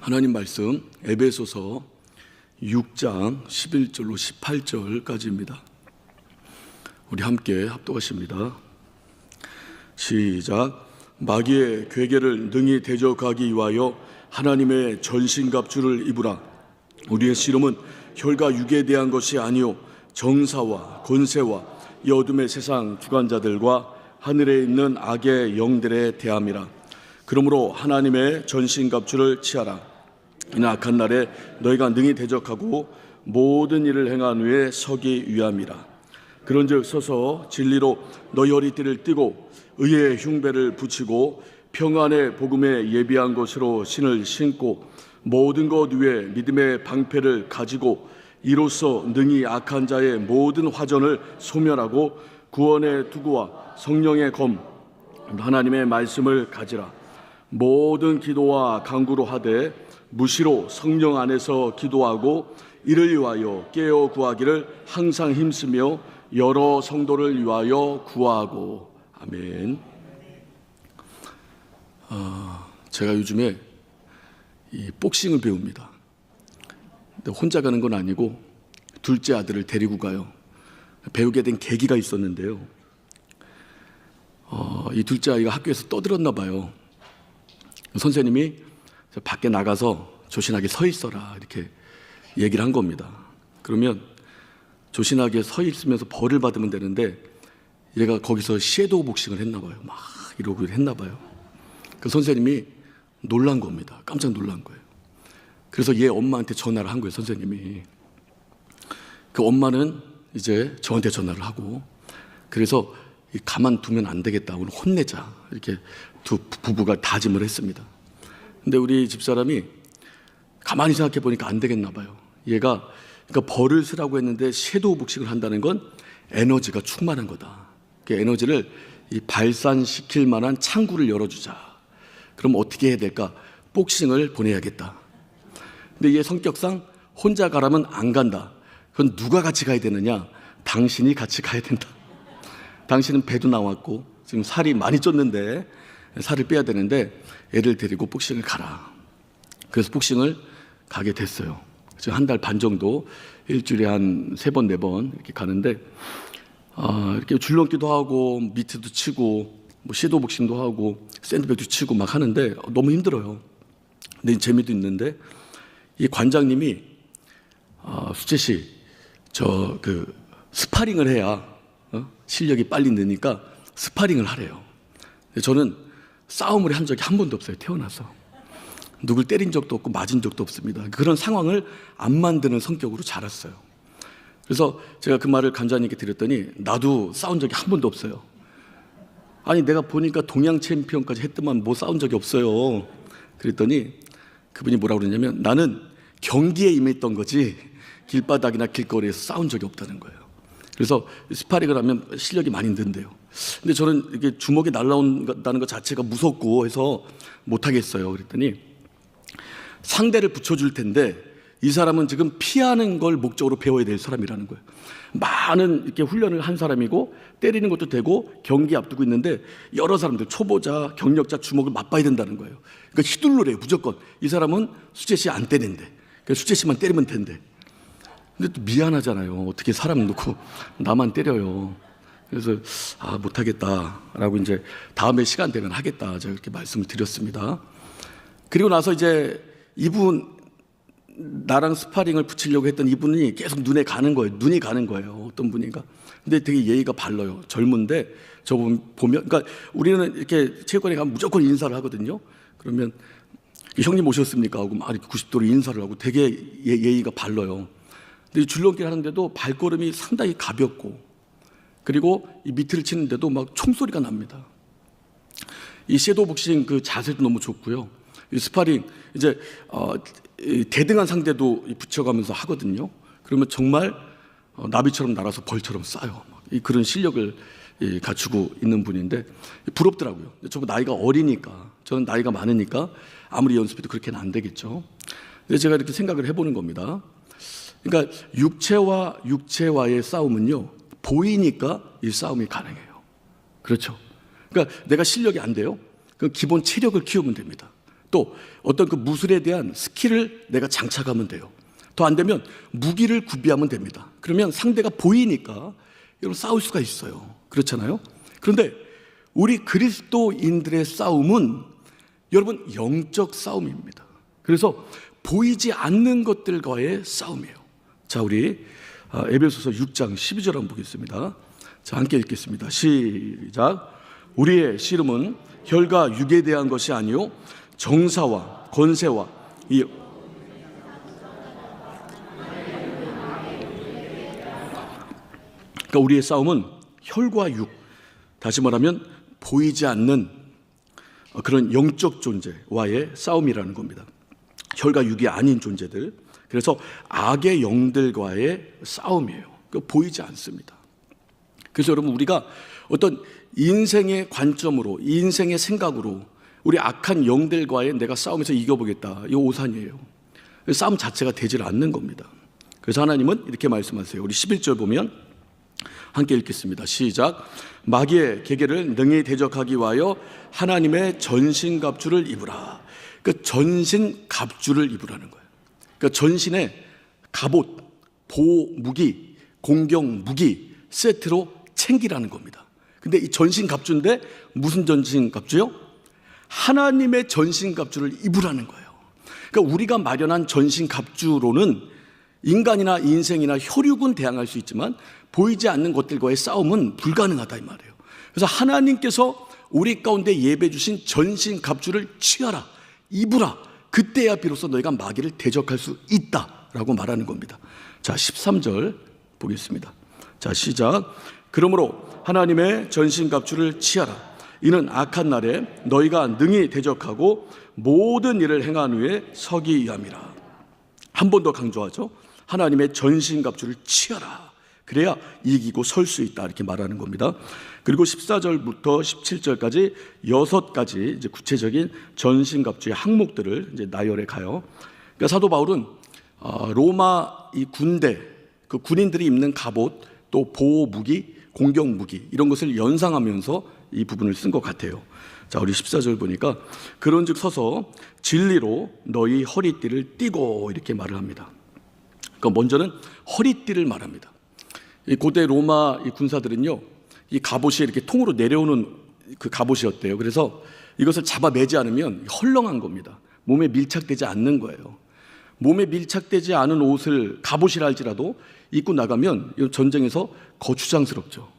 하나님 말씀 에베소서 6장 11절로 18절까지입니다. 우리 함께 합독하십니다. 시작. 마귀의 괴계를 능히 대적하기 위하여 하나님의 전신갑주를 입으라. 우리의 씨름은 혈과 육에 대한 것이 아니요 정사와 권세와 이 어둠의 세상 주관자들과 하늘에 있는 악의 영들에 대함이라. 그러므로 하나님의 전신갑주를 취하라. 이는 악한 날에 너희가 능히 대적하고 모든 일을 행한 후에 서기 위함이라. 그런즉 서서 진리로 너희 허리띠를 띠고 의의 흉배를 붙이고 평안의 복음에 예비한 것으로 신을 신고 모든 것 위에 믿음의 방패를 가지고 이로써 능히 악한 자의 모든 화전을 소멸하고 구원의 투구와 성령의 검 하나님의 말씀을 가지라. 모든 기도와 간구로 하되 무시로 성령 안에서 기도하고 이를 위하여 깨어 구하기를 항상 힘쓰며 여러 성도를 위하여 구하고. 아멘. 제가 요즘에 이 복싱을 배웁니다. 근데 혼자 가는 건 아니고 둘째 아들을 데리고 가요. 배우게 된 계기가 있었는데요. 이 둘째 아이가 학교에서 떠들었나 봐요. 선생님이 밖에 나가서 조신하게 서 있어라 이렇게 얘기를 한 겁니다. 그러면 조신하게 서 있으면서 벌을 받으면 되는데 얘가 거기서 섀도우 복싱을 했나 봐요. 막 이러고 했나 봐요. 그 선생님이 놀란 겁니다. 깜짝 놀란 거예요. 그래서 얘 엄마한테 전화를 한 거예요. 선생님이. 그 엄마는 이제 저한테 전화를 하고, 그래서 가만두면 안 되겠다, 오늘 혼내자 이렇게 두 부부가 다짐을 했습니다. 근데 우리 집사람이 가만히 생각해 보니까 안 되겠나 봐요. 얘가 그러니까 벌을 쓰라고 했는데 섀도우 복싱을 한다는 건 에너지가 충만한 거다. 그 에너지를 발산시킬 만한 창구를 열어주자. 그럼 어떻게 해야 될까? 복싱을 보내야겠다. 근데 얘 성격상 혼자 가라면 안 간다. 그건 누가 같이 가야 되느냐? 당신이 같이 가야 된다. 당신은 배도 나왔고 지금 살이 많이 쪘는데 살을 빼야 되는데 애를 데리고 복싱을 가라. 그래서 복싱을 가게 됐어요. 지금 한 달 반 정도 일주일에 한 3번, 4번 이렇게 가는데 이렇게 줄넘기도 하고 미트도 치고 뭐 섀도우 복싱도 하고 샌드백도 치고 막 하는데 너무 힘들어요. 근데 재미도 있는데 이 관장님이 수채 씨, 스파링을 해야 실력이 빨리 느니까 스파링을 하래요. 저는 싸움을 한 적이 한 번도 없어요. 태어나서 누굴 때린 적도 없고 맞은 적도 없습니다. 그런 상황을 안 만드는 성격으로 자랐어요. 그래서 제가 그 말을 관장님께 드렸더니 나도 싸운 적이 한 번도 없어요. 아니 내가 보니까 동양 챔피언까지 했더만 뭐 싸운 적이 없어요. 그랬더니 그분이 뭐라고 그러냐면 나는 경기에 임했던 거지 길바닥이나 길거리에서 싸운 적이 없다는 거예요. 그래서 스파링을 하면 실력이 많이 는데요. 근데 저는 이게 주먹이 날라온다는 것 자체가 무섭고 해서 못하겠어요. 그랬더니 상대를 붙여줄 텐데 이 사람은 지금 피하는 걸 목적으로 배워야 될 사람이라는 거예요. 많은 이렇게 훈련을 한 사람이고 때리는 것도 되고 경기 앞두고 있는데 여러 사람들 초보자, 경력자 주먹을 맛봐야 된다는 거예요. 그러니까 휘둘러래요. 무조건. 이 사람은 수채 씨 안 때린대. 그러니까 수채 씨만 때리면 된대. 근데 또 미안하잖아요. 어떻게 사람 놓고 나만 때려요. 그래서 못하겠다라고 이제 다음에 시간 되면 하겠다 제가 그렇게 말씀을 드렸습니다. 그리고 나서 이제 이분 나랑 스파링을 붙이려고 했던 이분이 계속 눈이 가는 거예요. 어떤 분인가. 근데 되게 예의가 발라요. 젊은데 저분 보면, 그러니까 우리는 이렇게 체육관에 가면 무조건 인사를 하거든요. 그러면 형님 오셨습니까 하고 막 이렇게 90도로 인사를 하고 되게 예의가 발라요. 근데 줄넘기를 하는데도 발걸음이 상당히 가볍고, 그리고 이 미트를 치는데도 막 총소리가 납니다. 이 섀도우 복싱 그 자세도 너무 좋고요. 이 스파링 이제 대등한 상대도 붙여가면서 하거든요. 그러면 정말 나비처럼 날아서 벌처럼 쏴요. 그런 실력을 갖추고 있는 분인데 부럽더라고요. 저보다 나이가 어리니까, 저는 나이가 많으니까 아무리 연습해도 그렇게는 안 되겠죠. 근데 제가 이렇게 생각을 해보는 겁니다. 그러니까 육체와 육체와의 싸움은요, 보이니까 이 싸움이 가능해요. 그렇죠. 그러니까 내가 실력이 안 돼요. 그 기본 체력을 키우면 됩니다. 또 어떤 그 무술에 대한 스킬을 내가 장착하면 돼요. 더 안 되면 무기를 구비하면 됩니다. 그러면 상대가 보이니까 여러분 싸울 수가 있어요. 그렇잖아요? 그런데 우리 그리스도인들의 싸움은 여러분 영적 싸움입니다. 그래서 보이지 않는 것들과의 싸움이에요. 자, 우리 에베소서 6장 12절 한번 보겠습니다. 자, 함께 읽겠습니다. 시작. 우리의 씨름은 혈과 육에 대한 것이 아니요 정사와 권세와 이 그러니까 우리의 싸움은 혈과 육, 다시 말하면 보이지 않는 그런 영적 존재와의 싸움이라는 겁니다. 혈과 육이 아닌 존재들, 그래서 악의 영들과의 싸움이에요. 보이지 않습니다. 그래서 여러분, 우리가 어떤 인생의 관점으로, 인생의 생각으로 우리 악한 영들과의 내가 싸움에서 이겨보겠다, 이거 오산이에요. 싸움 자체가 되질 않는 겁니다. 그래서 하나님은 이렇게 말씀하세요. 우리 11절 보면 함께 읽겠습니다. 시작. 마귀의 계계를 능히 대적하기 위하여 하나님의 전신갑주를 입으라. 그 전신갑주를 입으라는 거예요. 그러니까 전신에 갑옷, 보호 무기, 공격 무기 세트로 챙기라는 겁니다. 근데 이 전신갑주인데 무슨 전신갑주요? 하나님의 전신갑주를 입으라는 거예요. 그러니까 우리가 마련한 전신갑주로는 인간이나 인생이나 혈육은 대항할 수 있지만 보이지 않는 것들과의 싸움은 불가능하다 이 말이에요. 그래서 하나님께서 우리 가운데 예배 주신 전신갑주를 취하라, 입으라. 그때야 비로소 너희가 마귀를 대적할 수 있다라고 말하는 겁니다. 자, 13절 보겠습니다. 자, 시작. 그러므로 하나님의 전신갑주를 취하라. 이는 악한 날에 너희가 능히 대적하고 모든 일을 행한 후에 서기 위함이라. 한 번 더 강조하죠. 하나님의 전신갑주를 취하라. 그래야 이기고 설 수 있다, 이렇게 말하는 겁니다. 그리고 14절부터 17절까지 6가지 이제 구체적인 전신갑주의 항목들을 이제 나열해 가요. 그러니까 사도 바울은 로마 이 군대, 그 군인들이 입는 갑옷, 또 보호 무기, 공격 무기 이런 것을 연상하면서 이 부분을 쓴 것 같아요. 자, 우리 14절 보니까 그런즉 서서 진리로 너희 허리띠를 띠고, 이렇게 말을 합니다. 그러니까 먼저는 허리띠를 말합니다. 이 고대 로마 이 군사들은요, 이 갑옷이 이렇게 통으로 내려오는 그 갑옷이었대요. 그래서 이것을 잡아 매지 않으면 헐렁한 겁니다. 몸에 밀착되지 않는 거예요. 몸에 밀착되지 않은 옷을 갑옷이라 할지라도 입고 나가면 전쟁에서 거추장스럽죠.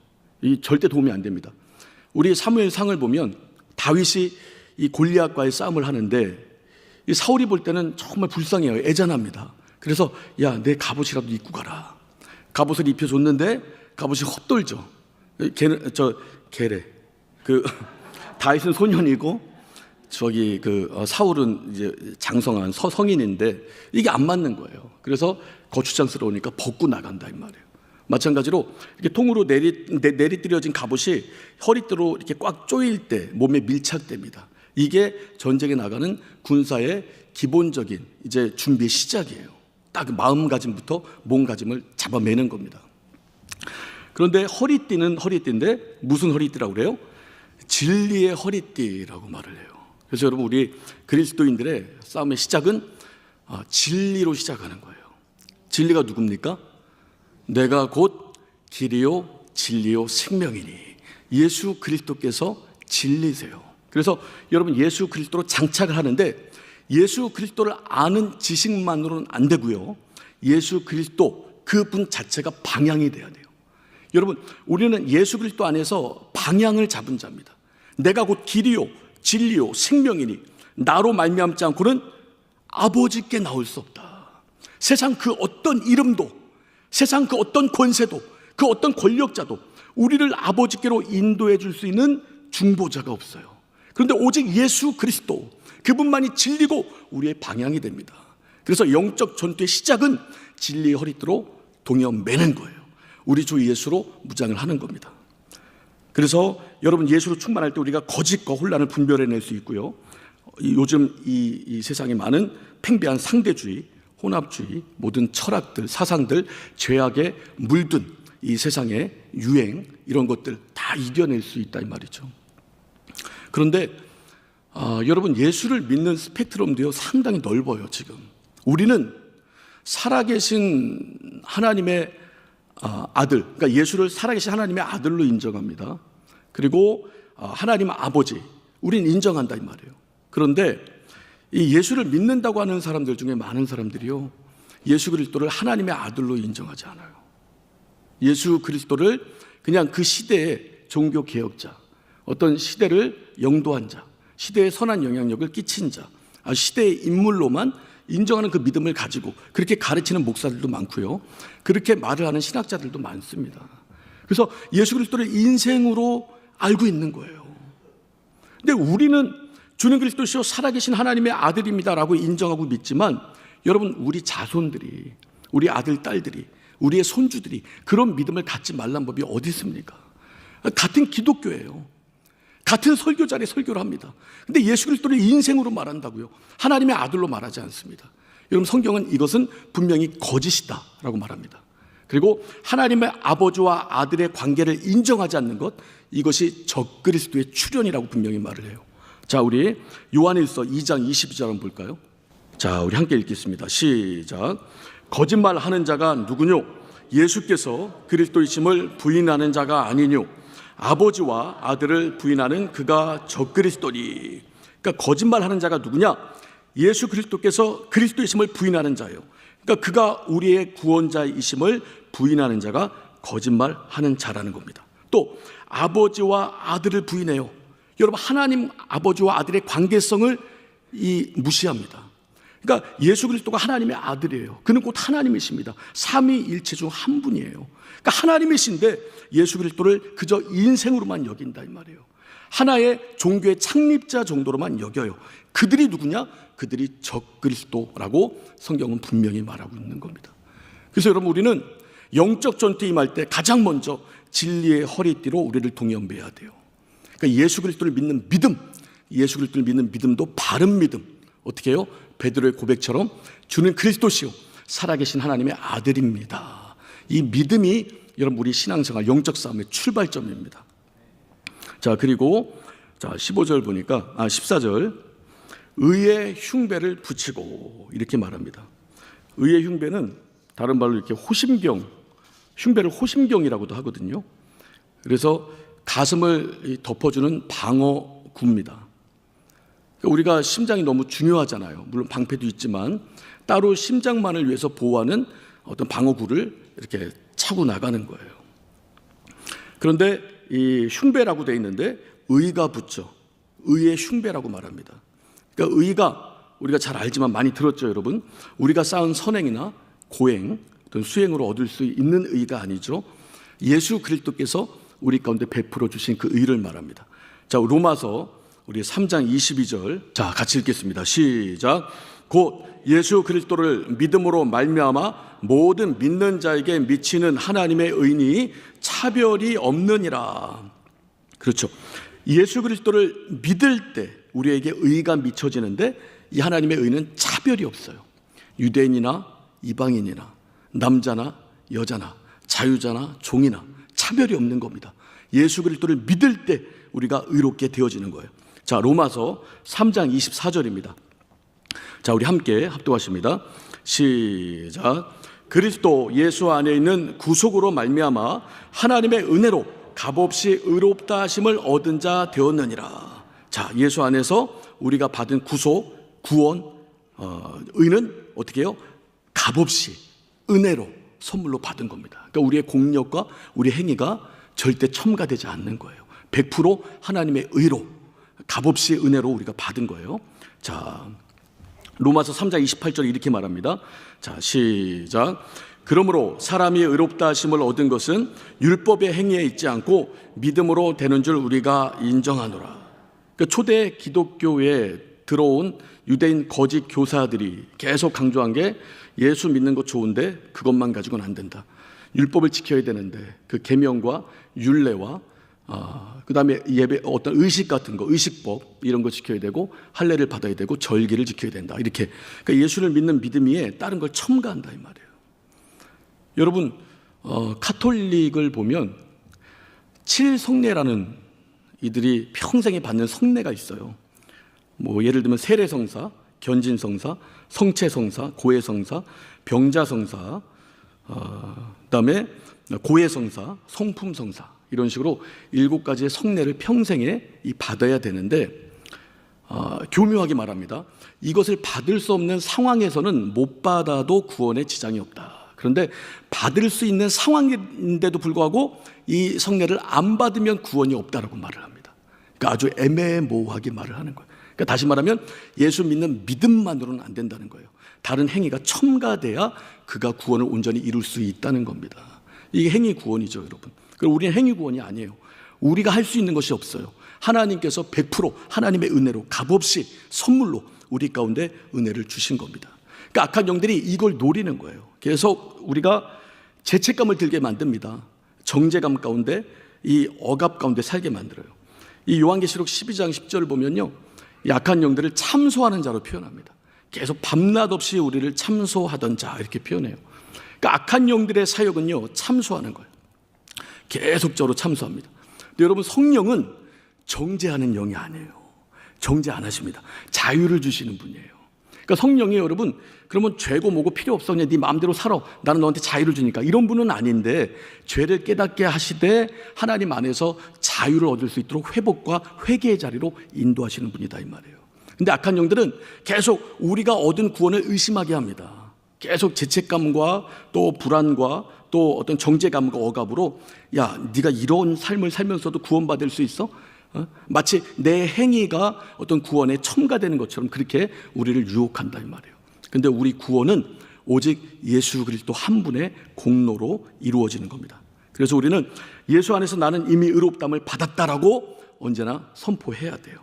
이 절대 도움이 안 됩니다. 우리 사무엘상을 보면 다윗이 이 골리앗과의 싸움을 하는데 이 사울이 볼 때는 정말 불쌍해요. 애잔합니다. 그래서 야, 내 갑옷이라도 입고 가라. 갑옷을 입혀줬는데 갑옷이 헛돌죠. 게레. 다윗은 소년이고 사울은 이제 장성한 성인인데 이게 안 맞는 거예요. 그래서 거추장스러우니까 벗고 나간다 이 말이에요. 마찬가지로 이렇게 통으로 내리뜨려진 갑옷이 허리띠로 이렇게 꽉 조일 때 몸에 밀착됩니다. 이게 전쟁에 나가는 군사의 기본적인 이제 준비의 시작이에요. 딱 마음가짐부터 몸가짐을 잡아매는 겁니다. 그런데 허리띠는 허리띠인데 무슨 허리띠라고 그래요? 진리의 허리띠라고 말을 해요. 그래서 여러분, 우리 그리스도인들의 싸움의 시작은 진리로 시작하는 거예요. 진리가 누굽니까? 내가 곧 길이요 진리요 생명이니. 예수 그리스도께서 진리세요. 그래서 여러분, 예수 그리스도로 장착을 하는데 예수 그리스도를 아는 지식만으로는 안 되고요. 예수 그리스도 그분 자체가 방향이 돼야 돼요. 여러분, 우리는 예수 그리스도 안에서 방향을 잡은 자입니다. 내가 곧 길이요 진리요 생명이니 나로 말미암지 않고는 아버지께 나올 수 없다. 세상 그 어떤 이름도, 세상 그 어떤 권세도, 그 어떤 권력자도 우리를 아버지께로 인도해 줄 수 있는 중보자가 없어요. 그런데 오직 예수 그리스도, 그분만이 진리고 우리의 방향이 됩니다. 그래서 영적 전투의 시작은 진리의 허리띠로 동여 매는 거예요. 우리 주 예수로 무장을 하는 겁니다. 그래서 여러분, 예수로 충만할 때 우리가 거짓과 혼란을 분별해낼 수 있고요. 요즘 이 세상에 많은 팽배한 상대주의, 혼합주의, 모든 철학들, 사상들, 죄악에 물든 이 세상의 유행, 이런 것들 다 이겨낼 수 있다 이 말이죠. 그런데 여러분, 예수를 믿는 스펙트럼도요 상당히 넓어요. 지금 우리는 살아계신 하나님의 아들, 그러니까 예수를 살아계신 하나님의 아들로 인정합니다. 그리고 하나님 아버지, 우린 인정한다 이 말이에요. 그런데 이 예수를 믿는다고 하는 사람들 중에 많은 사람들이요, 예수 그리스도를 하나님의 아들로 인정하지 않아요. 예수 그리스도를 그냥 그 시대의 종교 개혁자, 어떤 시대를 영도한 자, 시대에 선한 영향력을 끼친 자, 시대의 인물로만 인정하는 그 믿음을 가지고 그렇게 가르치는 목사들도 많고요, 그렇게 말을 하는 신학자들도 많습니다. 그래서 예수 그리스도를 인생으로 알고 있는 거예요. 근데 우리는 주는 그리스도시요 살아계신 하나님의 아들입니다라고 인정하고 믿지만, 여러분, 우리 자손들이, 우리 아들, 딸들이, 우리의 손주들이 그런 믿음을 갖지 말란 법이 어디 있습니까? 같은 기독교예요. 같은 설교자리 설교를 합니다. 근데 예수 그리스도를 인생으로 말한다고요? 하나님의 아들로 말하지 않습니다. 여러분, 성경은 이것은 분명히 거짓이다라고 말합니다. 그리고 하나님의 아버지와 아들의 관계를 인정하지 않는 것, 이것이 적그리스도의 출현이라고 분명히 말을 해요. 자, 우리 요한일서 2장 22절 한번 볼까요? 자, 우리 함께 읽겠습니다. 시작. 거짓말하는 자가 누구뇨? 예수께서 그리스도이심을 부인하는 자가 아니뇨? 아버지와 아들을 부인하는 그가 적그리스도니. 그러니까 거짓말하는 자가 누구냐? 예수 그리스도께서 그리스도이심을 부인하는 자예요. 그러니까 그가 우리의 구원자이심을 부인하는 자가 거짓말하는 자라는 겁니다. 또 아버지와 아들을 부인해요. 여러분, 하나님 아버지와 아들의 관계성을 무시합니다. 그러니까 예수 그리스도가 하나님의 아들이에요. 그는 곧 하나님이십니다. 삼위일체 중 한 분이에요. 그러니까 하나님이신데 예수 그리스도를 그저 인생으로만 여긴다 이 말이에요. 하나의 종교의 창립자 정도로만 여겨요. 그들이 누구냐? 그들이 적그리스도라고 성경은 분명히 말하고 있는 겁니다. 그래서 여러분, 우리는 영적 전투에 임할 때 가장 먼저 진리의 허리띠로 우리를 동여매야 돼요. 그러니까 예수 그리스도를 믿는 믿음, 예수 그리스도를 믿는 믿음도 바른 믿음. 어떻게 해요? 베드로의 고백처럼 주는 그리스도시요 살아계신 하나님의 아들입니다. 이 믿음이 여러분 우리 신앙생활 영적 싸움의 출발점입니다. 자, 그리고 15절 보니까 14절 의의 흉배를 붙이고 이렇게 말합니다. 의의 흉배는 다른 말로 이렇게 호심경, 흉배를 호심경이라고도 하거든요. 그래서 가슴을 덮어주는 방어구입니다. 우리가 심장이 너무 중요하잖아요. 물론 방패도 있지만 따로 심장만을 위해서 보호하는 어떤 방어구를 이렇게 차고 나가는 거예요. 그런데 이 흉배라고 되어 있는데 의가 붙죠. 의의 흉배라고 말합니다. 그러니까 의가 우리가 잘 알지만 많이 들었죠, 여러분. 우리가 쌓은 선행이나 고행 또는 수행으로 얻을 수 있는 의가 아니죠. 예수 그리스도께서 우리 가운데 베풀어 주신 그 의를 말합니다. 자, 로마서 우리 3장 22절, 자, 같이 읽겠습니다. 시작. 곧 예수 그리스도를 믿음으로 말미암아 모든 믿는 자에게 미치는 하나님의 의니 차별이 없느니라. 그렇죠. 예수 그리스도를 믿을 때 우리에게 의가 미쳐지는데 이 하나님의 의는 차별이 없어요. 유대인이나 이방인이나 남자나 여자나 자유자나 종이나 차별이 없는 겁니다. 예수 그리스도를 믿을 때 우리가 의롭게 되어지는 거예요. 자, 로마서 3장 24절입니다. 자, 우리 함께 합독하십니다. 시작. 그리스도 예수 안에 있는 구속으로 말미암아 하나님의 은혜로 값없이 의롭다 하심을 얻은 자 되었느니라. 자, 예수 안에서 우리가 받은 구속, 구원, 의는 어떻게 해요? 값없이 은혜로 선물로 받은 겁니다. 그러니까 우리의 공력과 우리 행위가 절대 첨가되지 않는 거예요. 100% 하나님의 의로 값없이 은혜로 우리가 받은 거예요. 자, 로마서 3장 28절 이렇게 말합니다. 자, 시작. 그러므로 사람이 의롭다 하심을 얻은 것은 율법의 행위에 있지 않고 믿음으로 되는 줄 우리가 인정하노라. 그러니까 초대 기독교에 들어온 유대인 거짓 교사들이 계속 강조한 게 예수 믿는 것 좋은데 그것만 가지고는 안 된다. 율법을 지켜야 되는데 그 계명과 율례와 그다음에 예배 어떤 의식 같은 거, 의식법 이런 거 지켜야 되고 할례를 받아야 되고 절기를 지켜야 된다. 이렇게 그러니까 예수를 믿는 믿음에 다른 걸 첨가한다 이 말이에요. 여러분, 카톨릭을 보면 7성례라는 이들이 평생에 받는 성례가 있어요. 뭐 예를 들면 세례성사, 견진성사, 성체성사, 고해성사, 병자성사, 그다음에 고해성사, 성품성사, 이런 식으로 7가지의 성례를 평생에 받아야 되는데, 교묘하게 말합니다. 이것을 받을 수 없는 상황에서는 못 받아도 구원에 지장이 없다. 그런데 받을 수 있는 상황인데도 불구하고 이 성례를 안 받으면 구원이 없다라고 말을 합니다. 그러니까 아주 애매모호하게 말을 하는 거예요. 그러니까 다시 말하면 예수 믿는 믿음만으로는 안 된다는 거예요. 다른 행위가 첨가돼야 그가 구원을 온전히 이룰 수 있다는 겁니다. 이게 행위 구원이죠, 여러분. 그리고 우리는 행위 구원이 아니에요. 우리가 할 수 있는 것이 없어요. 하나님께서 100% 하나님의 은혜로 값없이 선물로 우리 가운데 은혜를 주신 겁니다. 그러니까 악한 영들이 이걸 노리는 거예요. 계속 우리가 죄책감을 들게 만듭니다. 정죄감 가운데, 이 억압 가운데 살게 만들어요. 이 요한계시록 12장 10절을 보면요, 이 악한 영들을 참소하는 자로 표현합니다. 계속 밤낮 없이 우리를 참소하던 자, 이렇게 표현해요. 그러니까 악한 영들의 사역은요, 참소하는 거예요. 계속적으로 참소합니다. 근데 여러분, 성령은 정죄하는 영이 아니에요. 정죄 안 하십니다. 자유를 주시는 분이에요. 그러니까 성령이 여러분, 그러면 죄고 뭐고 필요 없어, 그냥 네 마음대로 살아, 나는 너한테 자유를 주니까, 이런 분은 아닌데, 죄를 깨닫게 하시되 하나님 안에서 자유를 얻을 수 있도록 회복과 회개의 자리로 인도하시는 분이다, 이 말이에요. 근데 악한 영들은 계속 우리가 얻은 구원을 의심하게 합니다. 계속 죄책감과 또 불안과 또 어떤 정죄감과 억압으로, 야, 네가 이런 삶을 살면서도 구원받을 수 있어? 마치 내 행위가 어떤 구원에 첨가되는 것처럼 그렇게 우리를 유혹한다, 이 말이에요. 근데 우리 구원은 오직 예수 그리스도 한 분의 공로로 이루어지는 겁니다. 그래서 우리는 예수 안에서 나는 이미 의롭다함을 받았다라고 언제나 선포해야 돼요.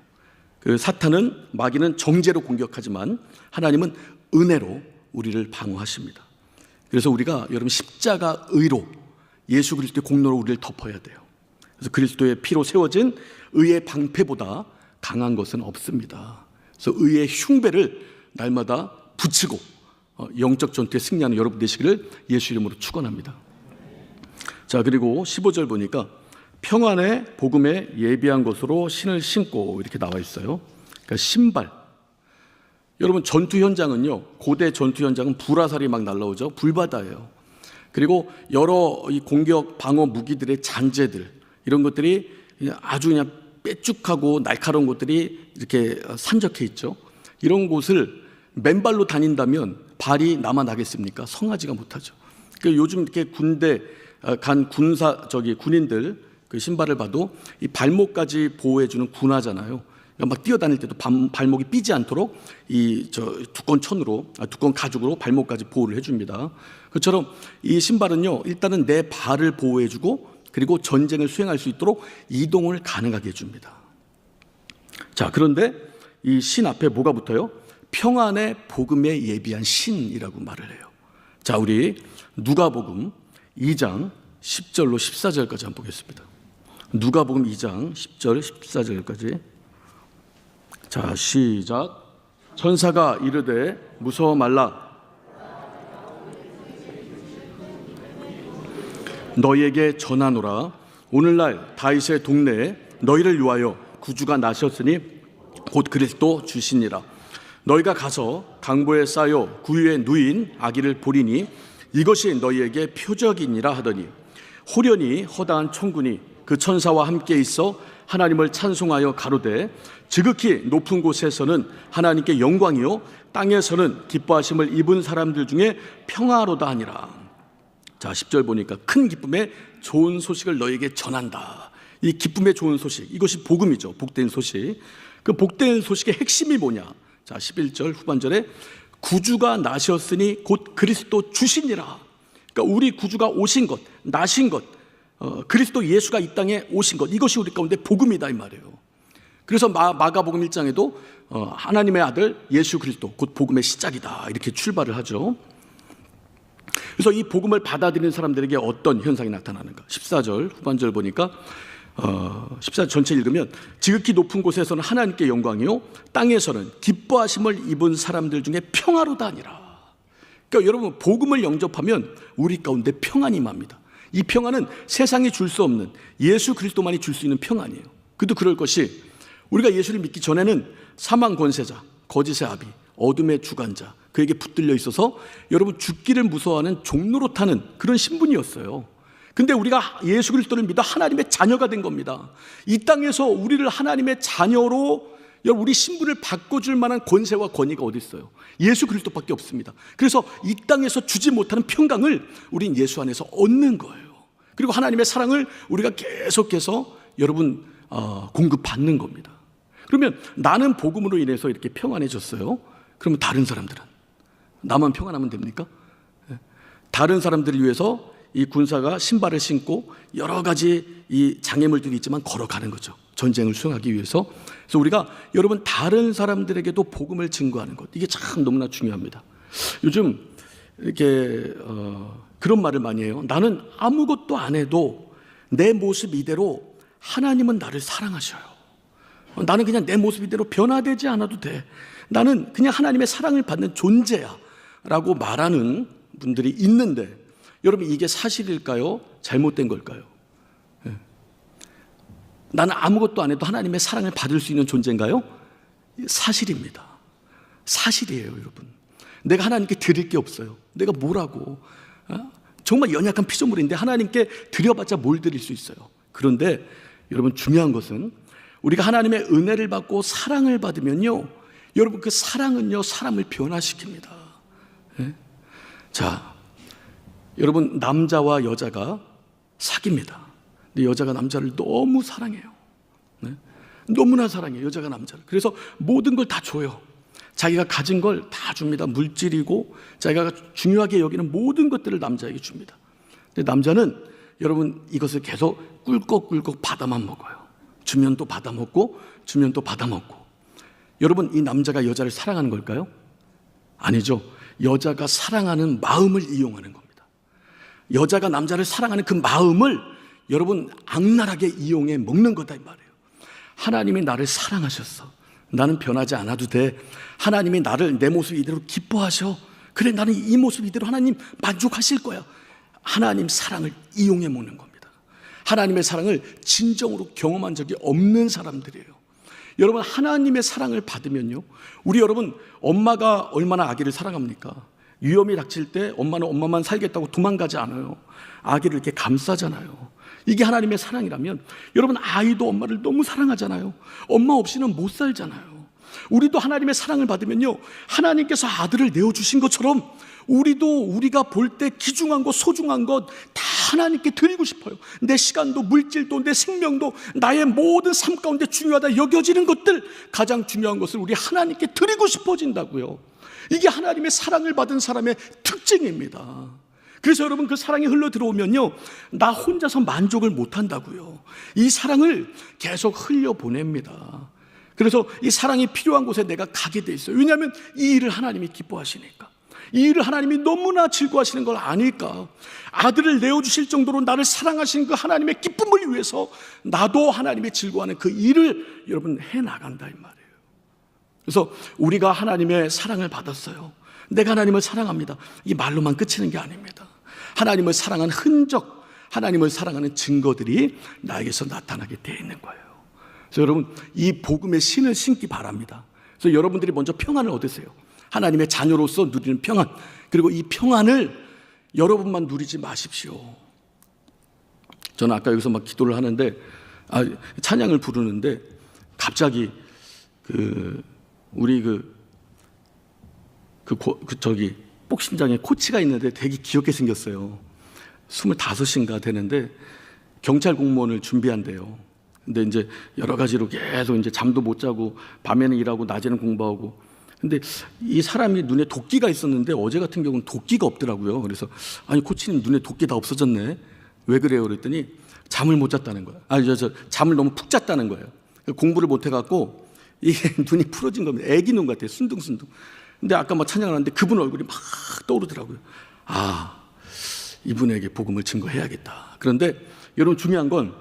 그 사탄은, 마귀는 정죄로 공격하지만 하나님은 은혜로 우리를 방어하십니다. 그래서 우리가 여러분 십자가 의로, 예수 그리스도의 공로로 우리를 덮어야 돼요. 그래서 그리스도의 피로 세워진 의의 방패보다 강한 것은 없습니다. 그래서 의의 흉배를 날마다 붙이고 영적 전투에 승리하는 여러분 되시기를 예수 이름으로 축원합니다. 자, 그리고 15절 보니까 평안의 복음에 예비한 것으로 신을 신고, 이렇게 나와 있어요. 그러니까 신발. 여러분, 전투 현장은요, 고대 전투 현장은 불화살이 막 날라오죠. 불바다예요. 그리고 여러 이 공격 방어 무기들의 잔재들, 이런 것들이 아주 그냥 빼쭉하고 날카로운 것들이 이렇게 산적해 있죠. 이런 곳을 맨발로 다닌다면 발이 남아나겠습니까? 성하지가 못하죠. 그러니까 요즘 이렇게 군대 간 군인들 그 신발을 봐도 이 발목까지 보호해주는 군화잖아요. 그러니까 막 뛰어다닐 때도 발목이 삐지 않도록 이 두꺼운 두꺼운 가죽으로 발목까지 보호를 해줍니다. 그처럼 이 신발은요, 일단은 내 발을 보호해주고, 그리고 전쟁을 수행할 수 있도록 이동을 가능하게 해줍니다. 자, 그런데 이 신 앞에 뭐가 붙어요? 평안의 복음에 예비한 신이라고 말을 해요. 자, 우리 누가복음 2장 10절로 14절까지 한번 보겠습니다. 누가복음 2장 10절 14절까지. 자, 시작. 천사가 이르되 무서워 말라. 너희에게 전하노라. 오늘날 다윗의 동네에 너희를 위하여 구주가 나셨으니 곧 그리스도 주시니라. 너희가 가서 강보에 쌓여 구유에 누인 아기를 보리니 이것이 너희에게 표적이니라 하더니, 호련히 허다한 총군이 그 천사와 함께 있어 하나님을 찬송하여 가로되, 지극히 높은 곳에서는 하나님께 영광이요 땅에서는 기뻐하심을 입은 사람들 중에 평화로다 하니라. 자, 10절 보니까 큰 기쁨의 좋은 소식을 너에게 전한다. 이 기쁨의 좋은 소식, 이것이 복음이죠. 복된 소식. 그 복된 소식의 핵심이 뭐냐? 자, 11절 후반절에 구주가 나셨으니 곧 그리스도 주시니라. 그러니까 우리 구주가 오신 것, 나신 것, 그리스도 예수가 이 땅에 오신 것, 이것이 우리 가운데 복음이다, 이 말이에요. 그래서 마가복음 1장에도 하나님의 아들 예수 그리스도 곧 복음의 시작이다, 이렇게 출발을 하죠. 그래서 이 복음을 받아들이는 사람들에게 어떤 현상이 나타나는가? 14절 후반절 보니까 14절 전체 읽으면 지극히 높은 곳에서는 하나님께 영광이요 땅에서는 기뻐하심을 입은 사람들 중에 평화로다 하니라. 그러니까 여러분, 복음을 영접하면 우리 가운데 평안이 임합니다. 이 평안은 세상이 줄 수 없는, 예수 그리스도만이 줄 수 있는 평안이에요. 그도 그럴 것이, 우리가 예수를 믿기 전에는 사망 권세자, 거짓의 아비, 어둠의 주관자, 그에게 붙들려 있어서 여러분 죽기를 무서워하는 종로로 타는 그런 신분이었어요. 근데 우리가 예수 그리스도를 믿어 하나님의 자녀가 된 겁니다. 이 땅에서 우리를 하나님의 자녀로 우리 신분을 바꿔줄 만한 권세와 권위가 어디 있어요? 예수 그리스도밖에 없습니다. 그래서 이 땅에서 주지 못하는 평강을 우린 예수 안에서 얻는 거예요. 그리고 하나님의 사랑을 우리가 계속해서 여러분 공급받는 겁니다. 그러면 나는 복음으로 인해서 이렇게 평안해졌어요. 그러면 다른 사람들은 나만 평안하면 됩니까? 다른 사람들을 위해서 이 군사가 신발을 신고 여러 가지 이 장애물들이 있지만 걸어가는 거죠. 전쟁을 수행하기 위해서. 그래서 우리가 여러분 다른 사람들에게도 복음을 증거하는 것, 이게 참 너무나 중요합니다. 요즘 이렇게 그런 말을 많이 해요. 나는 아무것도 안 해도 내 모습 이대로 하나님은 나를 사랑하셔요. 나는 그냥 내 모습 이대로 변화되지 않아도 돼. 나는 그냥 하나님의 사랑을 받는 존재야 라고 말하는 분들이 있는데, 여러분 이게 사실일까요? 잘못된 걸까요? 나는 아무것도 안 해도 하나님의 사랑을 받을 수 있는 존재인가요? 사실입니다. 사실이에요, 여러분. 내가 하나님께 드릴 게 없어요. 내가 뭐라고? 정말 연약한 피조물인데 하나님께 드려봤자 뭘 드릴 수 있어요. 그런데 여러분 중요한 것은 우리가 하나님의 은혜를 받고 사랑을 받으면요, 여러분 그 사랑은요 사람을 변화시킵니다. 자, 여러분 남자와 여자가 사깁니다. 근데 여자가 남자를 너무 사랑해요. 너무나 사랑해요, 여자가 남자를. 그래서 모든 걸 다 줘요. 자기가 가진 걸 다 줍니다. 물질이고 자기가 중요하게 여기는 모든 것들을 남자에게 줍니다. 근데 남자는 여러분 이것을 계속 꿀꺽꿀꺽 받아만 먹어요. 주면 또 받아 먹고 주면 또 받아 먹고. 여러분 이 남자가 여자를 사랑하는 걸까요? 아니죠. 여자가 사랑하는 마음을 이용하는 겁니다. 여자가 남자를 사랑하는 그 마음을 여러분 악랄하게 이용해 먹는 거다 이 말이에요. 하나님이 나를 사랑하셨어. 나는 변하지 않아도 돼. 하나님이 나를 내 모습 이대로 기뻐하셔. 그래, 나는 이 모습 이대로 하나님 만족하실 거야. 하나님 사랑을 이용해 먹는 겁니다. 하나님의 사랑을 진정으로 경험한 적이 없는 사람들이에요. 여러분 하나님의 사랑을 받으면요, 우리 여러분 엄마가 얼마나 아기를 사랑합니까? 위험이 닥칠 때 엄마는 엄마만 살겠다고 도망가지 않아요. 아기를 이렇게 감싸잖아요. 이게 하나님의 사랑이라면 여러분 아이도 엄마를 너무 사랑하잖아요. 엄마 없이는 못 살잖아요. 우리도 하나님의 사랑을 받으면요, 하나님께서 아들을 내어주신 것처럼 우리도 우리가 볼 때 귀중한 것, 소중한 것 다 하나님께 드리고 싶어요. 내 시간도 물질도 내 생명도 나의 모든 삶 가운데 중요하다 여겨지는 것들, 가장 중요한 것을 우리 하나님께 드리고 싶어진다고요. 이게 하나님의 사랑을 받은 사람의 특징입니다. 그래서 여러분 그 사랑이 흘러 들어오면요, 나 혼자서 만족을 못한다고요. 이 사랑을 계속 흘려 보냅니다. 그래서 이 사랑이 필요한 곳에 내가 가게 돼 있어요. 왜냐하면 이 일을 하나님이 기뻐하시니까, 이 일을 하나님이 너무나 즐거워하시는 걸 아니까. 아들을 내어주실 정도로 나를 사랑하시는 그 하나님의 기쁨을 위해서 나도 하나님의 즐거워하는 그 일을 여러분 해나간다 이 말이에요. 그래서 우리가 하나님의 사랑을 받았어요. 내가 하나님을 사랑합니다, 이 말로만 그치는 게 아닙니다. 하나님을 사랑한 흔적, 하나님을 사랑하는 증거들이 나에게서 나타나게 되어 있는 거예요. 그래서 여러분 이 복음의 신을 신기 바랍니다. 그래서 여러분들이 먼저 평안을 얻으세요. 하나님의 자녀로서 누리는 평안. 그리고 이 평안을 여러분만 누리지 마십시오. 저는 아까 여기서 막 기도를 하는데 찬양을 부르는데 갑자기 우리 저기 복싱장에 코치가 있는데 되게 귀엽게 생겼어요. 25인가 되는데 경찰 공무원을 준비한대요. 근데 이제 여러 가지로 계속 이제 잠도 못 자고 밤에는 일하고 낮에는 공부하고. 근데 이 사람이 눈에 도끼가 있었는데 어제 같은 경우는 도끼가 없더라고요. 그래서 아니 코치님 눈에 도끼 다 없어졌네. 왜 그래요? 그랬더니 잠을 못 잤다는 거예요. 잠을 너무 푹 잤다는 거예요. 공부를 못 해갖고 이게 눈이 풀어진 겁니다. 애기 눈 같아요. 순둥순둥. 근데 아까 막 찬양을 하는데 그분 얼굴이 막 떠오르더라고요. 이분에게 복음을 증거해야겠다. 그런데 여러분 중요한 건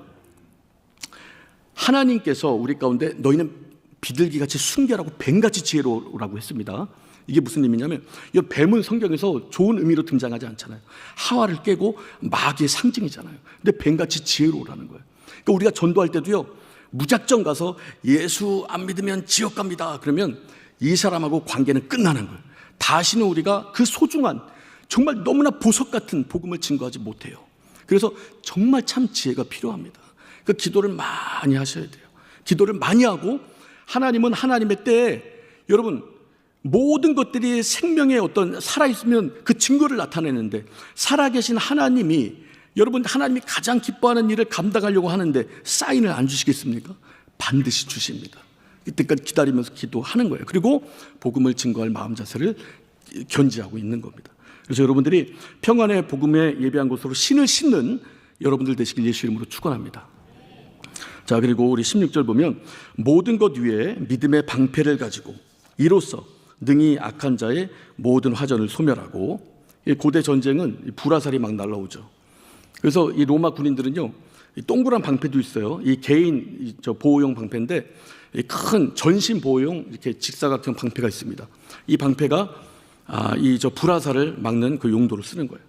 하나님께서 우리 가운데 너희는 비둘기같이 순결하고 뱀같이 지혜로우라고 했습니다. 이게 무슨 의미냐면 이 뱀은 성경에서 좋은 의미로 등장하지 않잖아요. 하와를 깨고 마귀의 상징이잖아요. 근데 뱀같이 지혜로우라는 거예요. 그러니까 우리가 전도할 때도요, 무작정 가서 예수 안 믿으면 지옥 갑니다. 그러면 이 사람하고 관계는 끝나는 거예요. 다시는 우리가 그 소중한 정말 너무나 보석 같은 복음을 증거하지 못해요. 그래서 정말 참 지혜가 필요합니다. 그 기도를 많이 하셔야 돼요. 기도를 많이 하고 하나님은 하나님의 때에 여러분 모든 것들이 생명의 어떤 살아있으면 그 증거를 나타내는데 살아계신 하나님이 여러분 하나님이 가장 기뻐하는 일을 감당하려고 하는데 사인을 안 주시겠습니까? 반드시 주십니다. 이때까지 기다리면서 기도하는 거예요. 그리고 복음을 증거할 마음 자세를 견지하고 있는 겁니다. 그래서 여러분들이 평안의 복음에 예배한 곳으로 신을 신는 여러분들 되시길 예수 이름으로 축원합니다. 자, 그리고 우리 16절 보면 모든 것 위에 믿음의 방패를 가지고 이로써 능히 악한 자의 모든 화전을 소멸하고, 고대 전쟁은 불화살이 막 날라오죠. 그래서 이 로마 군인들은요, 이 동그란 방패도 있어요. 이 개인 보호용 방패인데 큰 전신 보호용 이렇게 직사각형 방패가 있습니다. 이 방패가 이 불화살을 막는 그 용도로 쓰는 거예요.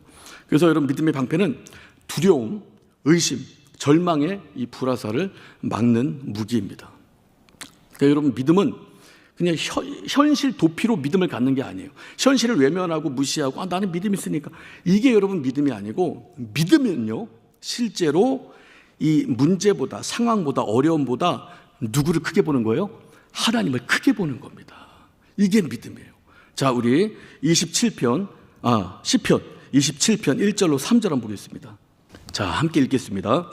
그래서 여러분 믿음의 방패는 두려움, 의심, 절망의 이 불화살을 막는 무기입니다. 그러니까 여러분 믿음은 그냥 현실 도피로 믿음을 갖는 게 아니에요. 현실을 외면하고 무시하고 나는 믿음이 있으니까, 이게 여러분 믿음이 아니고, 믿음은요 실제로 이 문제보다 상황보다 어려움보다 누구를 크게 보는 거예요? 하나님을 크게 보는 겁니다. 이게 믿음이에요. 자, 우리 27편 1절로 3절 한번 보겠습니다. 자, 함께 읽겠습니다.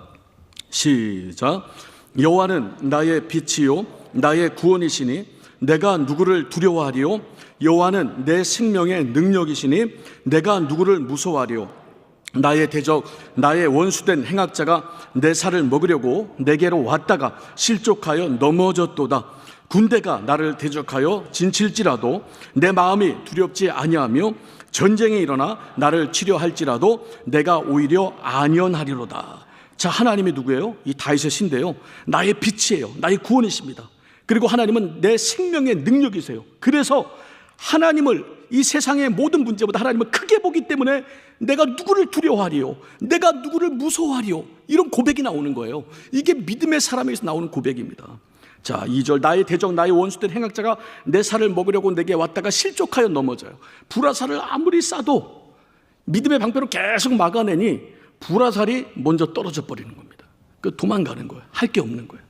시작. 여호와는 나의 빛이요 나의 구원이시니 내가 누구를 두려워하리요? 여호와는 내 생명의 능력이시니 내가 누구를 무서워하리요? 나의 대적, 나의 원수된 행악자가 내 살을 먹으려고 내게로 왔다가 실족하여 넘어졌도다. 군대가 나를 대적하여 진칠지라도 내 마음이 두렵지 아니하며 전쟁이 일어나 나를 치려할지라도 내가 오히려 안연하리로다. 자, 하나님이 누구예요? 이 다윗의 신데요, 나의 빛이에요. 나의 구원이십니다. 그리고 하나님은 내 생명의 능력이세요. 그래서 하나님을, 이 세상의 모든 문제보다 하나님을 크게 보기 때문에 내가 누구를 두려워하리요? 내가 누구를 무서워하리요? 이런 고백이 나오는 거예요. 이게 믿음의 사람에게서 나오는 고백입니다. 자, 2절. 나의 대적, 나의 원수된 행악자가 내 살을 먹으려고 내게 왔다가 실족하여 넘어져요. 불화살을 아무리 쏴도 믿음의 방패로 계속 막아내니 불화살이 먼저 떨어져 버리는 겁니다. 그 도망가는 거예요. 할 게 없는 거예요.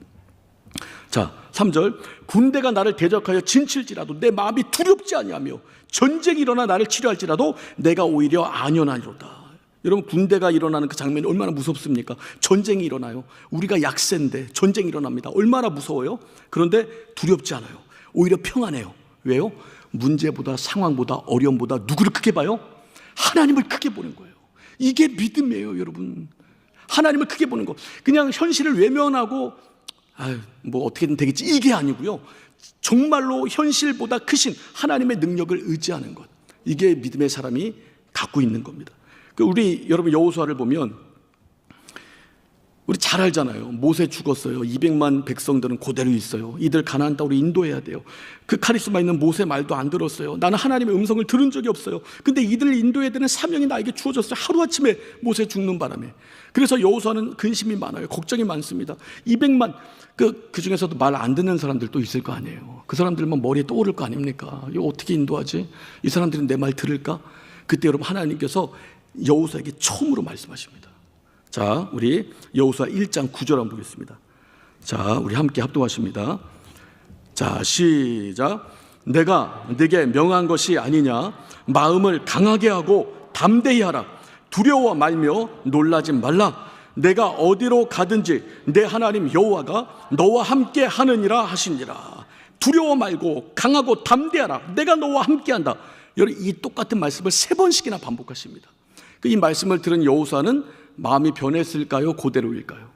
자, 3절. 군대가 나를 대적하여 진칠지라도 내 마음이 두렵지 아니하며 전쟁이 일어나 나를 치료할지라도 내가 오히려 안연하리로다. 여러분, 군대가 일어나는 그 장면이 얼마나 무섭습니까? 전쟁이 일어나요. 우리가 약세인데 전쟁이 일어납니다. 얼마나 무서워요? 그런데 두렵지 않아요. 오히려 평안해요. 왜요? 문제보다 상황보다 어려움보다 누구를 크게 봐요? 하나님을 크게 보는 거예요. 이게 믿음이에요, 여러분. 하나님을 크게 보는 거. 그냥 현실을 외면하고 뭐 어떻게든 되겠지, 이게 아니고요. 정말로 현실보다 크신 하나님의 능력을 의지하는 것. 이게 믿음의 사람이 갖고 있는 겁니다. 우리 여러분 여호수아를 보면 우리 잘 알잖아요. 모세 죽었어요. 200만 백성들은 그대로 있어요. 이들 가나안 땅으로 인도해야 돼요. 그 카리스마 있는 모세 말도 안 들었어요. 나는 하나님의 음성을 들은 적이 없어요. 근데 이들을 인도해야 되는 사명이 나에게 주어졌어요. 하루아침에 모세 죽는 바람에. 그래서 여호수아는 근심이 많아요. 걱정이 많습니다. 200만 그 중에서도 말 안 듣는 사람들도 있을 거 아니에요. 그 사람들만 머리에 떠오를 거 아닙니까? 이거 어떻게 인도하지? 이 사람들은 내 말 들을까? 그때 여러분 하나님께서 여호수아에게 처음으로 말씀하십니다. 자, 우리 여호수아 1장 9절 한번 보겠습니다. 자, 우리 함께 합동하십니다. 자, 시작. 내가 네게 명한 것이 아니냐? 마음을 강하게 하고 담대히 하라. 두려워 말며 놀라지 말라. 내가 어디로 가든지 내 하나님 여호와가 너와 함께 하느니라 하시니라. 두려워 말고 강하고 담대하라. 내가 너와 함께 한다. 여러분, 이 똑같은 말씀을 3번씩이나 반복하십니다. 이 말씀을 들은 여호수아는 마음이 변했을까요? 그대로일까요?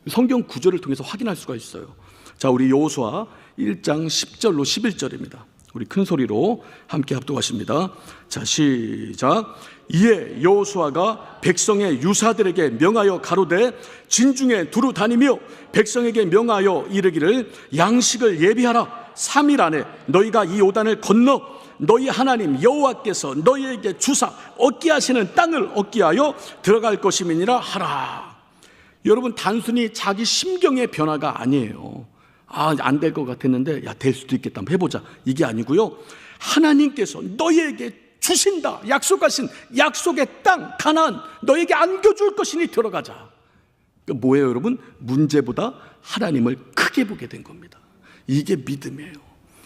성경 구절을 통해서 확인할 수가 있어요. 자, 우리 여호수아 1장 10절로 11절입니다. 우리 큰 소리로 함께 합독하십니다. 자, 시작. 이에 여호수아가 백성의 유사들에게 명하여 가로되 진중에 두루 다니며 백성에게 명하여 이르기를 양식을 예비하라. 3일 안에 너희가 이 요단을 건너 너희 하나님 여호와께서 너희에게 주사 얻게 하시는 땅을 얻게 하여 들어갈 것임이니라 하라. 여러분, 단순히 자기 심경의 변화가 아니에요. 안 될 것 같았는데 될 수도 있겠다, 한번 해보자, 이게 아니고요. 하나님께서 너희에게 주신다 약속하신 약속의 땅 가나안 너에게 안겨줄 것이니 들어가자. 뭐예요 여러분? 문제보다 하나님을 크게 보게 된 겁니다. 이게 믿음이에요.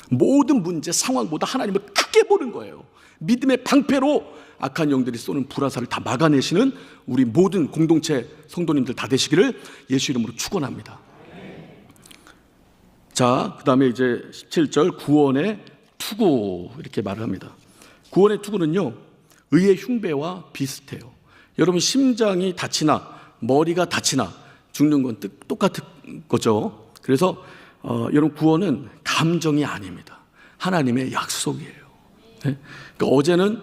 모든 문제 상황보다 하나님을 크게 보는 거예요. 믿음의 방패로 악한 영들이 쏘는 불화살을 다 막아내시는 우리 모든 공동체 성도님들 다 되시기를 예수 이름으로 축원합니다. 자, 그 다음에 이제 17절 구원의 투구 이렇게 말을 합니다. 구원의 투구는요, 의의 흉배와 비슷해요. 여러분, 심장이 다치나 머리가 다치나 죽는 건 똑같은 거죠. 그래서 여러분, 구원은 감정이 아닙니다. 하나님의 약속이에요. 네? 그러니까 어제는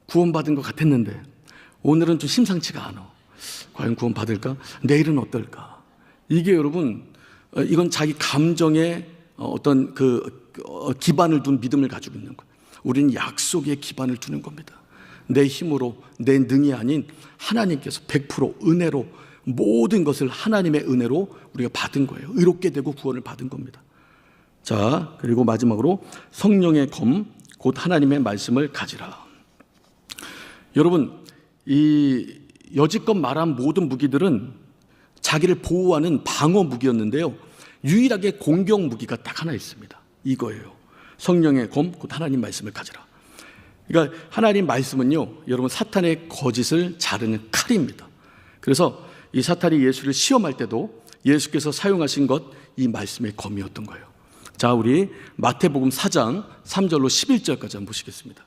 구원받은 것 같았는데 오늘은 좀 심상치가 않아. 과연 구원받을까? 내일은 어떨까? 이게 여러분, 이건 자기 감정에 어떤 기반을 둔 믿음을 가지고 있는 거예요. 우리는 약속에 기반을 두는 겁니다. 내 힘으로, 내 능이 아닌 하나님께서 100% 은혜로 모든 것을 하나님의 은혜로 우리가 받은 거예요. 의롭게 되고 구원을 받은 겁니다. 자, 그리고 마지막으로 성령의 검, 곧 하나님의 말씀을 가지라. 여러분, 이 여지껏 말한 모든 무기들은 자기를 보호하는 방어 무기였는데요, 유일하게 공격 무기가 딱 하나 있습니다. 이거예요. 성령의 검, 곧 하나님 말씀을 가지라. 그러니까 하나님 말씀은요, 여러분, 사탄의 거짓을 자르는 칼입니다. 그래서 이 사탄이 예수를 시험할 때도 예수께서 사용하신 것, 이 말씀의 검이었던 거예요. 자, 우리 마태복음 4장 3절로 11절까지 한번 보시겠습니다.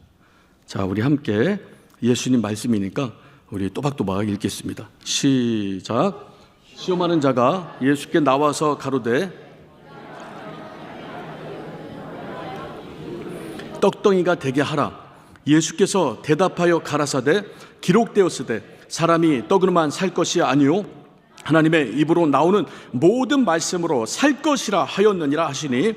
자, 우리 함께 예수님 말씀이니까 우리 또박또박 읽겠습니다. 시작. 시험하는 자가 예수께 나와서 가로되 떡덩이가 되게 하라. 예수께서 대답하여 가라사대 기록되었으되 사람이 떡으로만 살 것이 아니요 하나님의 입으로 나오는 모든 말씀으로 살 것이라 하였느니라 하시니,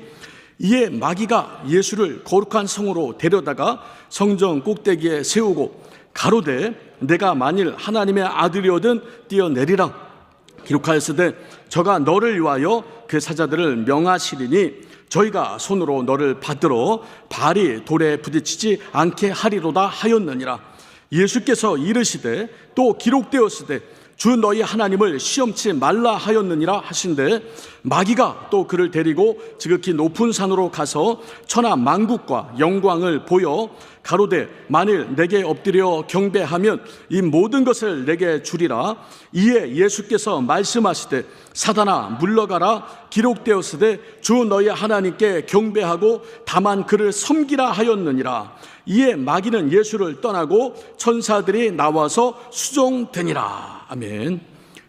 이에 마귀가 예수를 거룩한 성으로 데려다가 성전 꼭대기에 세우고 가로되 내가 만일 하나님의 아들이거든 뛰어내리라. 기록하였으되 저가 너를 위하여 그 사자들을 명하시리니 저희가 손으로 너를 받들어 발이 돌에 부딪히지 않게 하리로다 하였느니라. 예수께서 이르시되 또 기록되었으되 주 너희 하나님을 시험치 말라 하였느니라 하신대, 마귀가 또 그를 데리고 지극히 높은 산으로 가서 천하 만국과 영광을 보여 가로되 만일 내게 엎드려 경배하면 이 모든 것을 내게 주리라. 이에 예수께서 말씀하시되 사단아 물러가라. 기록되었으되 주 너희 하나님께 경배하고 다만 그를 섬기라 하였느니라. 이에 마귀는 예수를 떠나고 천사들이 나와서 수종되니라. 아멘.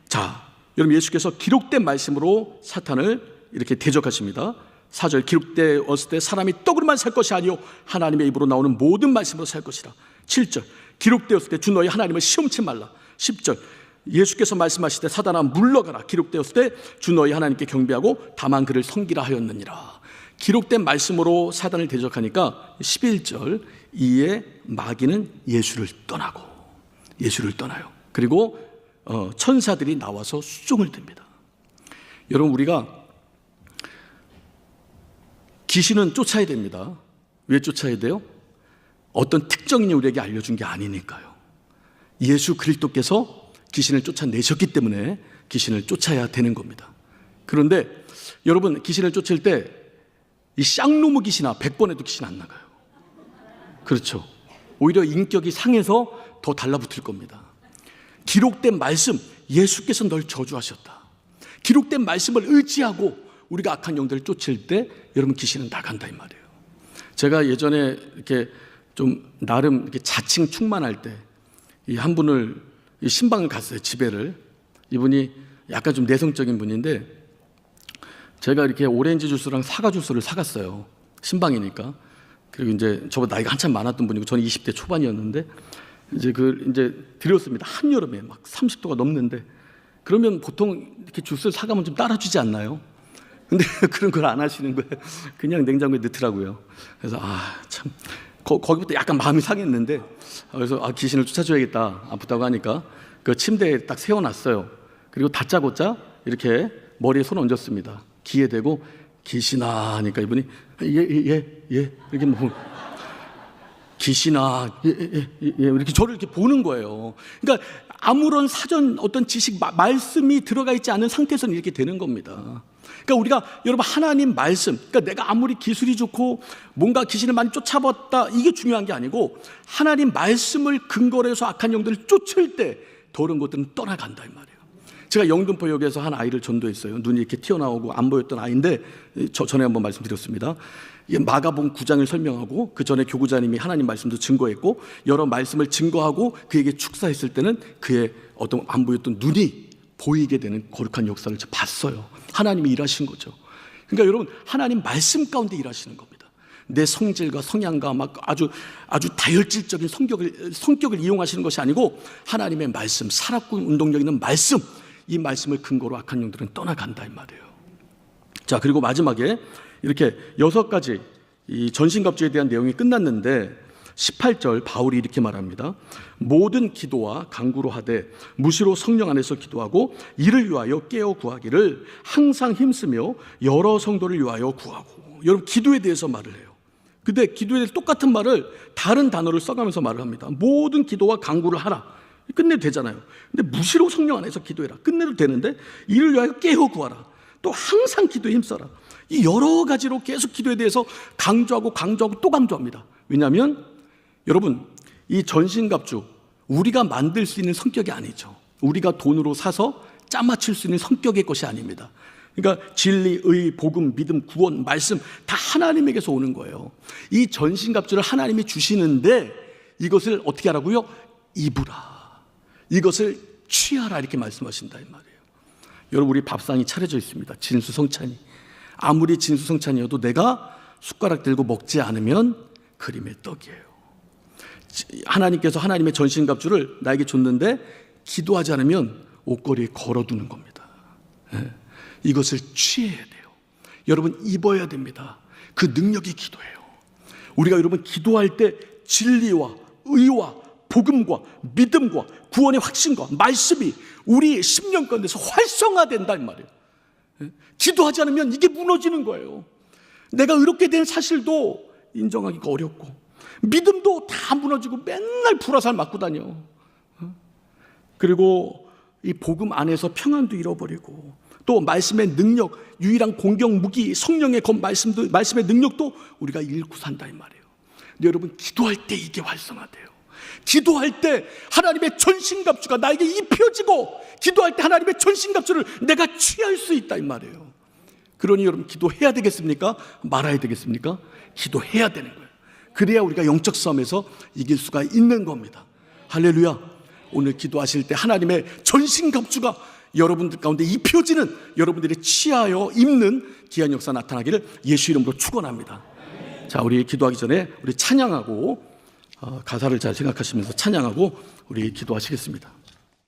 자, 여러분, 예수께서 기록된 말씀으로 사탄을 이렇게 대적하십니다. 4절 기록되었을 때 사람이 떡으로만 살 것이 아니요 하나님의 입으로 나오는 모든 말씀으로 살 것이라. 7절 기록되었을 때 주 너희 하나님을 시험치 말라. 10절 예수께서 말씀하실 때 사단아 물러가라. 기록되었을 때 주 너희 하나님께 경배하고 다만 그를 섬기라 하였느니라. 기록된 말씀으로 사단을 대적하니까 11절 이에 마귀는 예수를 떠나요. 그리고 천사들이 나와서 수종을 듭니다. 여러분, 우리가 귀신은 쫓아야 됩니다. 왜 쫓아야 돼요? 어떤 특정인이 우리에게 알려준 게 아니니까요. 예수 그리스도께서 귀신을 쫓아내셨기 때문에 귀신을 쫓아야 되는 겁니다. 그런데 여러분, 귀신을 쫓을 때 이 쌍놈의 귀신아 100번 해도 귀신 안 나가요. 그렇죠. 오히려 인격이 상해서 더 달라붙을 겁니다. 기록된 말씀, 예수께서 널 저주하셨다. 기록된 말씀을 의지하고 우리가 악한 영들을 쫓을 때 여러분, 귀신은 나간다 이 말이에요. 제가 예전에 이렇게 좀 나름 이렇게 자칭 충만할 때 이 한 분을 신방을 갔어요. 집에를. 이분이 약간 좀 내성적인 분인데 제가 이렇게 오렌지 주스랑 사과 주스를 사갔어요. 신방이니까. 그리고 이제 저보다 나이가 한참 많았던 분이고 저는 20대 초반이었는데 이제 드렸습니다. 한여름에 막 30도가 넘는데, 그러면 보통 이렇게 주스를 사가면 좀 따라주지 않나요? 근데 그런 걸 안 하시는 거예요. 그냥 냉장고에 넣더라고요. 그래서 참 거기부터 약간 마음이 상했는데, 그래서 귀신을 쫓아줘야겠다. 아프다고 하니까 그 침대에 딱 세워놨어요. 그리고 다짜고짜 이렇게 머리에 손 얹었습니다. 귀에 대고 귀신아 하니까 이분이 예 이렇게 뭐 귀신아 예 이렇게 저를 이렇게 보는 거예요. 그러니까 아무런 사전 어떤 지식 말씀이 들어가 있지 않은 상태에서는 이렇게 되는 겁니다. 그러니까 우리가 여러분 하나님 말씀, 그러니까 내가 아무리 기술이 좋고 뭔가 귀신을 많이 쫓아봤다 이게 중요한 게 아니고 하나님 말씀을 근거로 해서 악한 영들을 쫓을 때 더러운 것들은 떠나간다 이 말이에요. 제가 영등포역에서 한 아이를 전도했어요. 눈이 이렇게 튀어나오고 안 보였던 아이인데 전에 한번 말씀드렸습니다. 마가복음 9장을 설명하고 그 전에 교구자님이 하나님 말씀도 증거했고 여러 말씀을 증거하고 그에게 축사했을 때는 그의 어떤 안 보였던 눈이 보이게 되는 거룩한 역사를 제가 봤어요. 하나님이 일하신 거죠. 그러니까 여러분 하나님 말씀 가운데 일하시는 겁니다. 내 성질과 성향과 막 아주 다혈질적인 성격을 이용하시는 것이 아니고 하나님의 말씀, 살았군 운동력 있는 말씀, 이 말씀을 근거로 악한 영들은 떠나간다 이 말이에요. 자, 그리고 마지막에 이렇게 6가지 이 전신갑주에 대한 내용이 끝났는데 18절 바울이 이렇게 말합니다. 모든 기도와 간구로 하되 무시로 성령 안에서 기도하고 이를 위하여 깨어 구하기를 항상 힘쓰며 여러 성도를 위하여 구하고. 여러분 기도에 대해서 말을 해요. 근데 기도에 대해서 똑같은 말을 다른 단어를 써가면서 말을 합니다. 모든 기도와 간구를 하라. 끝내도 되잖아요. 근데 무시로 성령 안에서 기도해라. 끝내도 되는데 이를 위하여 깨어 구하라. 또 항상 기도에 힘써라. 이 여러 가지로 계속 기도에 대해서 강조하고 또 강조합니다. 왜냐하면 여러분 이 전신갑주 우리가 만들 수 있는 성격이 아니죠. 우리가 돈으로 사서 짜맞출 수 있는 성격의 것이 아닙니다. 그러니까 진리, 의, 복음, 믿음, 구원, 말씀 다 하나님에게서 오는 거예요. 이 전신갑주를 하나님이 주시는데 이것을 어떻게 하라고요? 입으라. 이것을 취하라 이렇게 말씀하신다 이 말이에요. 여러분 우리 밥상이 차려져 있습니다. 진수성찬이. 아무리 진수성찬이어도 내가 숟가락 들고 먹지 않으면 그림의 떡이에요. 하나님께서 하나님의 전신갑주를 나에게 줬는데 기도하지 않으면 옷걸이에 걸어두는 겁니다. 이것을 취해야 돼요. 여러분 입어야 됩니다. 그 능력이 기도예요. 우리가 여러분 기도할 때 진리와 의와 복음과 믿음과 구원의 확신과 말씀이 우리 심령 가운데서 활성화된다 이 말이에요. 기도하지 않으면 이게 무너지는 거예요. 내가 의롭게 된 사실도 인정하기가 어렵고 믿음도 다 무너지고 맨날 불화살 맞고 다녀. 그리고 이 복음 안에서 평안도 잃어버리고 또 말씀의 능력, 유일한 공격 무기 성령의 말씀의 능력도 우리가 잃고 산다 이 말이에요. 근데 여러분 기도할 때 이게 활성화돼요. 기도할 때 하나님의 전신갑주가 나에게 입혀지고 기도할 때 하나님의 전신갑주를 내가 취할 수 있다 이 말이에요. 그러니 여러분 기도해야 되겠습니까? 말아야 되겠습니까? 기도해야 되는 거예요. 그래야 우리가 영적 싸움에서 이길 수가 있는 겁니다. 할렐루야. 오늘 기도하실 때 하나님의 전신갑주가 여러분들 가운데 입혀지는 여러분들이 취하여 입는 귀한 역사 나타나기를 예수 이름으로 축원합니다. 자, 우리 기도하기 전에 우리 찬양하고 가사를 잘 생각하시면서 찬양하고 우리 기도하시겠습니다.